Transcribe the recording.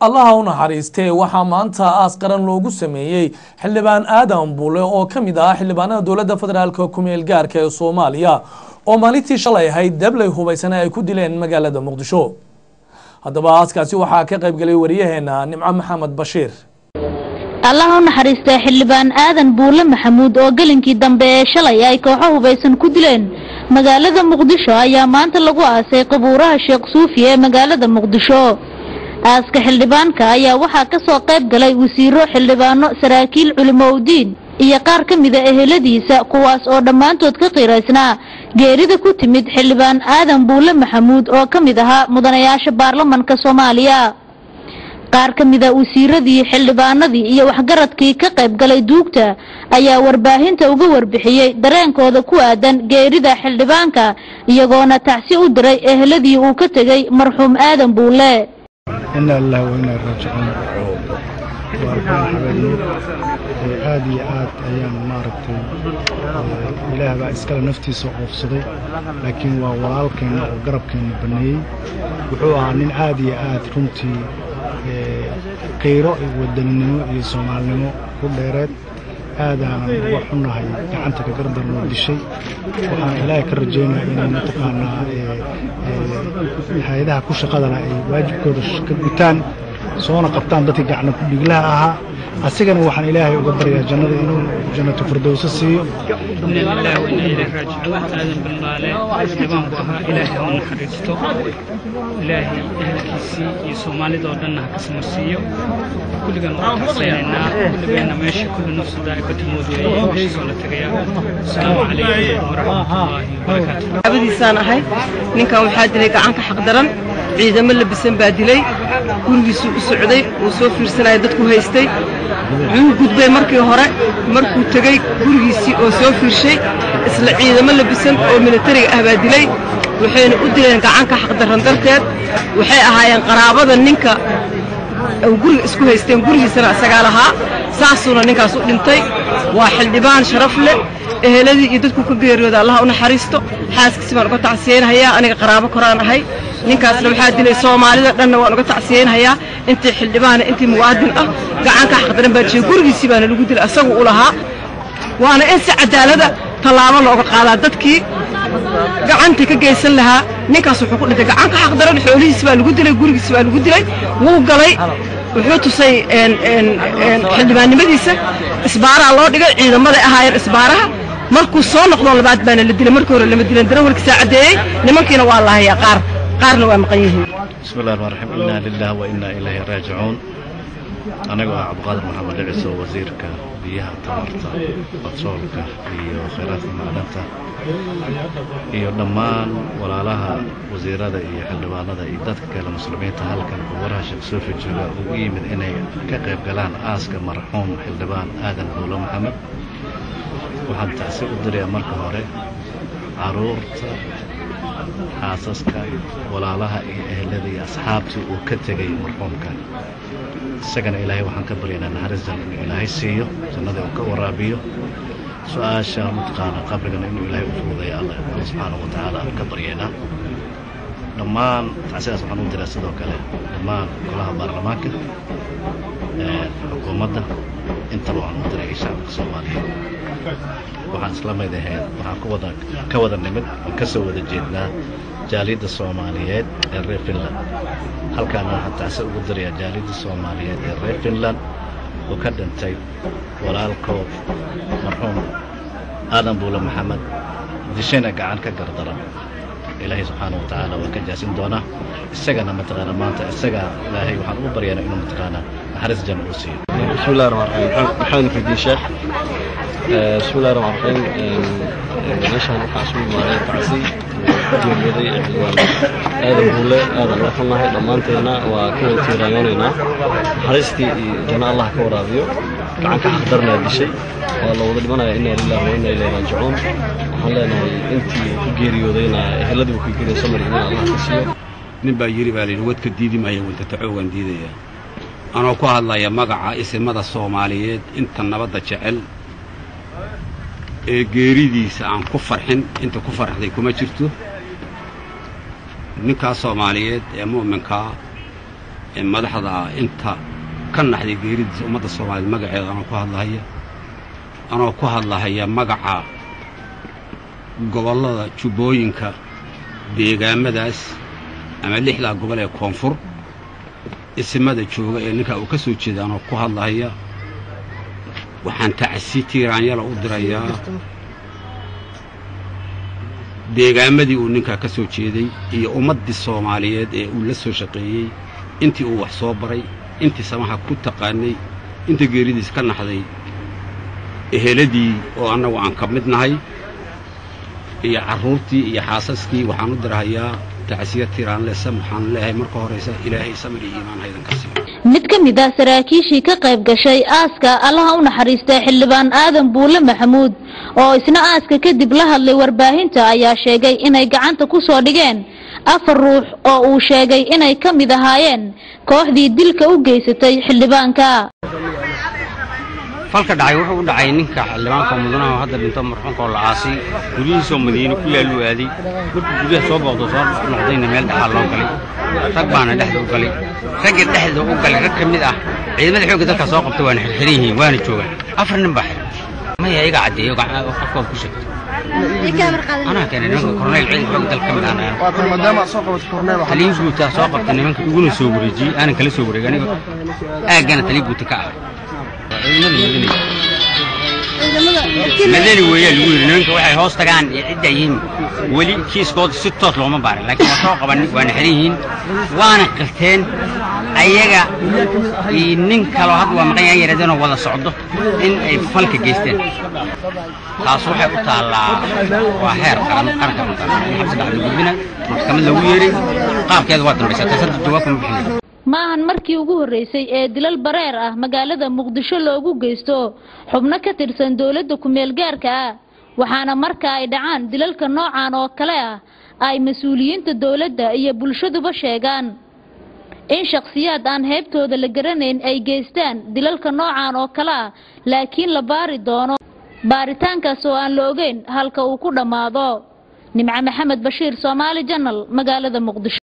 الله naxariistay waxa maanta aasqaran loogu sameeyay xildhibaan Aadan Buule oo kamid ah xildhibaanada dawladda federaalka ku meel gaarka ee Soomaaliya oo maalintii shalay ahayd dablay hubaysan ay ku dileen magaalada Muqdisho. haddaba aaskaasi waxa ka qayb galay wariyaheena Nimco Maxamed Bashiir. الله naxariistay xildhibaan Aadan Buule Maxamuud oo galinkii dambe ee shalay ay kooxo hubaysan ku dileen magaalada Muqdisho ayaa maanta lagu aasay qabuuraha Sheekh Suufi ee magaalada Muqdisho. aaska xildhibaanka ayaa waxa ka soo qayb galay wasiiro xildhibaano saraakiil culimo diin iyo qaar kamid ah eheladiisa kuwaas oo dhamaantood ka qiiraysnaa geerida ku timid xildhibaan Aadan Buule Maxamuud oo kamid ahaa mudanayaasha baarlamaanka Soomaaliya. qaar kamid ah wasiiradii xildhibaanadii iyo waxgaradkii ka qayb galay duugta ayaa warbaahinta uga warbixiyay dareenkooda ku aadan geerida xildhibaanka iyagoona tacsi u diray eheladii uu ka tagay marxuum Aadan Buule. إنا الله وإنا راجعون وأرحم حبايبنا هذه عاد أيام مارتي إله بقى إسكال نفتي سقوف صدي لكن ووالكن وقربكن بني وحوها عن عادي عاد كنتي قيرة ودنينو يسمعلنو كل رد هذا وحنا هاي كعنت كقدر نود الشيء وحنا إلهي كرجينا إن نتقانا هذا كل شيء قدر واجب كرش كبتان صونا قبطان دتي قعنا كل جلاها السجن وحنا إلهي وقدر يا جنة إنه جنة فردوس السيء إن الله وإنا إليه راجعون آدم بالله جبان بها إلهي ونحرسته إلهي الكيسي يسومالي دورنا كسمرسيو كل جن حسينا كل جن ماشي كل نفس ذائقة الموت ويعيش صلاة تجيا السلام عليكم ورحمة الله وبركاته. عبدي سنة هاي نكون واحد لك عنك حق درن عيدا من لبسن بادلي كل بيسوق السعودي وسوفر سنة يدتكو هيستي عن قد بي مركي هراء مركو تجي كل بيسي وسوفر شيء إسلا عيدا من لبسن أو من الطريق أبادلي وحين أدلي عنك حق درن درتاد وحي هاي قرابة النكا وقول اسكو هيستين قول سنة سجالها ساسونا نكا سوق دنتي واحد دبان شرف له الذي يدتكو كبير يود الله ونحرسته حاسك سمر قطع سين هيا أنا قرابة قران هاي نكاس لو حد لي سومالي لأنه وأنا قطع سين هيا أنت حلبان أنت موادن قعنك حقدرن بتشي قرقي سبان اللي قلت الأسوء لها وأنا إنسى عدالة طلابا لو قال دتكي قعنتك جيسن لها نكاس حقوق لك قعنك حقدرن حولي سبان اللي قلت لي قرقي سبان اللي قلت لي وقالي وحوتو سي ان حلبان مديسة إسبارة الله دقا إذا ماذا أهاير إسبارها مركو soo noqdo labaad baan la dilay markii hore lama dilan darawalka saacadeey nimankiina waa la hayaa qaarna waa maqan yihiin bismillaahir rahmaanir rahiim inna lillahi wa inna ilayhi raaji'uun anaga Cabdiqaadir Maxamed Dhiciso wasiirka biyaha tamarta batroolka iyo kheyraadka macdanta iyo dhammaan walaalaha wasiirada iyo xildhibaanada iyo dadka kale muslimiinta halkan waraha Sheekh Suufi jooga ugu yimid inay ka qayb galaan aaska marxuum xildhibaan Aadan Buule Maxamed waxaan taasi u diray marka hore caruurta xaasaska walaalaha iyo ehelada iyo asxaabtii uu ka tagay marxuumka isagana ilaahay waxaan ka baryaynaa naxariistan inuu ilaahay siiyo jannada uu ka waraabiyo su'aasha mutqaana qabrigana inuu ilaahay u fududeeyo Allah subhanahu wa ta'ala ka baryaynaa dhammaan taasidaas waxaan u diray sidoo kale dhammaan golaha baarlamaanka xukuumadda intaba waxaan u diray shacabka Soomaaliyeed waxaan isla meedahay waxaan ka wada nimid oo ka soo wada jeednaa jaaliyadda Soomaaliyeed ee reer Finland halkaan waxaan taasi ugu diray jaaliyadda Soomaaliyeed ee reer Finland oo ka dhintay walaalkood marxuum Aadan Buule Maxamed dishayna gacan ka gardaran ilaahay subhanahu wa ta'ala waa ka jaasin doona isagana mataqaana maanta isaga ilaahay waxaan u baryaynaa inuu mataqaana naxariis janno u siiyo bismillaahir rahmaanir rahiim maxamed fadhi sheekh بسم الله الرحمن الرحيم نشان حاسوي ماري تعسي جوجدي هذا بوله هذا الله الله ضمانتنا وكل تيرانينا حرستي جنا الله كورابيو كان كحضرنا بشيء والله ودمنا إنا لله وإنا إليه راجعون حلنا أنتي كجيريودينا هلدي وكجيري سمرنا الله تسيو نبى يجري بالي الوقت كديدي ما يقول تتعوّن ديدي أنا أقول الله يا مقع اسم مدى الصوماليات أنت النبضة شعل geeridiisa aan ku farxin inta ku farxday kuma jirto ninka Soomaaliyeed ee muuminka madaxda inta ka naxday geeridii ummadda Soomaaliyeed magaceeda anoo ku hadlahaya magaca gobolada Jubbooyinka deegaamadaas ama 6 gobol ee koonfur isimada jooga ee ninka uu ka soo jeedo anoo ku hadlahaya waxaan tacsi tiiraanyada u dirayaa deegaamadii uu ninka ka soo jeeday iyo ummadii Soomaaliyeed ee uu la soo shaqeeyay intii uu wax soo baray intii samaha ku taqaanay inta geeridiis ka naxday eheladii oo anagu aan ka mid nahay iyo caruurtii iyo xaasaskii waxaan u dirayaa tacsiya tiiraan leesam waxaan leeyahay marka horeysa ilaahay samir iyo iimaan haydan ka siiyo mid ka mid ah saraakiishii ka qayb gashay aaska allaha u naxariistay xildhibaan aadan buule maxamuud oo isna aaska kadib la hadlay warbaahinta ayaa sheegay inay gacanta ku soo dhigeen 4 ruux oo uu sheegay inay ka mid ahaayeen kooxdii dilka u geysatay xildhibaanka falka dhacay wuxuu u dhacay ninka xildhibaanka mudanaha hadda dhinto marxuumka la aasay gurigiisa Madiina ku yaaluu aaday markuu gudaha soo booqdo soo noqdayna meel dhaxal loo galay rag baana dhexda u galay rag kamid ah ciidamada xoogga dalka soo qabtay waana xirxiran waana joogan 4 nin baa ma yaga cadeeyo qofka ku sheegay أنا كان كورنيل عيد حق الكلام أنا. ما دام أصابت كورنيل. تليب جوت أصابت إن منك يقولون سوبرجي أنا كله سوبرجي أنا أنا تليب جوت كعب. مدني ويا الوير نانك واحد هوست كان يدين ولي كيس قاد 6 لو ما بعرف لكن أتوقع وأنا حريين وأنا قلتين أيجا إنك لو هذا ما كان يردون ولا صعده إن فلك جيستين خاصة وطالع وحير كان حبس بعد جبنا كمان لو يري قاب كذا وقت بس تصدق جواكم maahan markii ugu horeysay ee dilal bareer ah magaalada Muqdisho loogu geysto xubno ka tirsan dawladda ku meel gaarka ah waxaana marka ay dhacaan dilalka noocan oo kale ah ay mas'uuliyiinta dawladda iyo bulshaduba sheegaan in shakhsiyaad aan heebtooda la garanayn ay geystaan dilalka noocan oo kale ah laakiin la baari doono baaritaankaas oo aan la ogeyn halka uu ku dhamaado Nimca Maxamed Bashiir Soomaali Channel magaalada Muqdisho